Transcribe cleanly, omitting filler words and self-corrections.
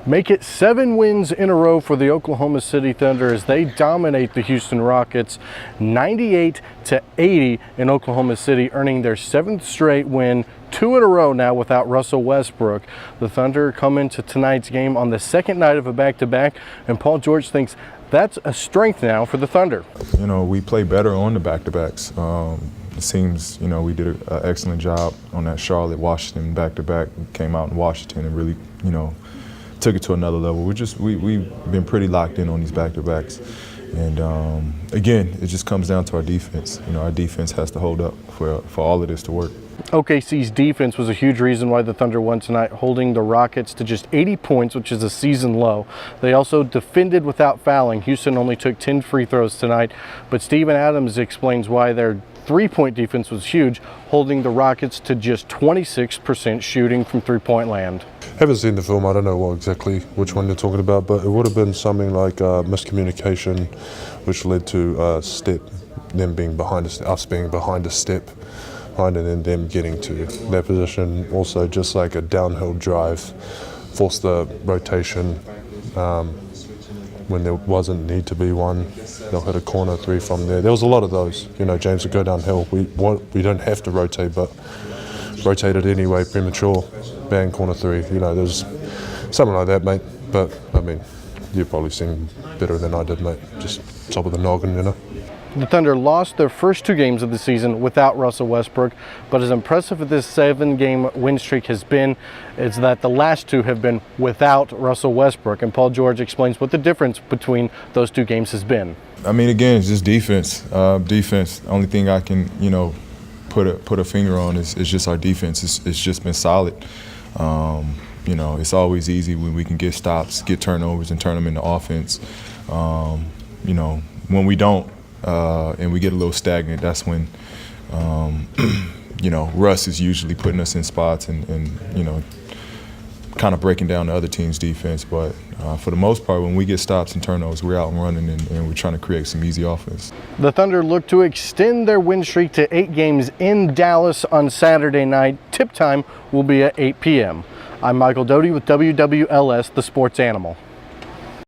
make it 7 wins in a row for the Oklahoma City Thunder as they dominate the Houston Rockets 98-80 in Oklahoma City, earning their 7th straight win, 2 in a row now without Russell Westbrook. The Thunder come into tonight's game on the second night of a back-to-back, and Paul George thinks that's a strength now for the Thunder. You know, we play better on the back-to-backs. It seems, you know, we did an excellent job on that Charlotte-Washington back-to-back. We came out in Washington and really, you know, took it to another level. We've been pretty locked in on these back-to-backs. And again, it just comes down to our defense. You know, our defense has to hold up for all of this to work. OKC's defense was a huge reason why the Thunder won tonight, holding the Rockets to just 80 points, which is a season low. They also defended without fouling. Houston only took 10 free throws tonight, but Steven Adams explains why their three-point defense was huge, holding the Rockets to just 26% shooting from three-point land. Haven't seen the film, I don't know exactly which one you're talking about, but it would have been something like miscommunication, which led to them being behind us being behind a step, and then them getting to their position. Also, just like a downhill drive, forced the rotation when there wasn't need to be one. They'll hit a corner three from there. There was a lot of those. You know, James would go downhill. We don't have to rotate, but rotated anyway, premature, bang, corner three. You know, there's something like that, mate. But, I mean, you've probably seen better than I did, mate. Just top of the noggin, you know. The Thunder lost their first 2 games of the season without Russell Westbrook, but as impressive as this 7-game win streak has been, is that the last 2 have been without Russell Westbrook. And Paul George explains what the difference between those 2 games has been. I mean, again, it's just defense. Defense. The only thing I can, you know, put a finger on is just our defense. It's just been solid. You know, it's always easy when we can get stops, get turnovers, and turn them into offense. You know, when we don't, and we get a little stagnant, that's when, you know, Russ is usually putting us in spots and you know, kind of breaking down the other team's defense. But for the most part, when we get stops and turnovers, we're out and running and we're trying to create some easy offense. The Thunder look to extend their win streak to 8 games in Dallas on Saturday night. Tip time will be at 8 p.m. I'm Michael Doutey with WWLS, the Sports Animal.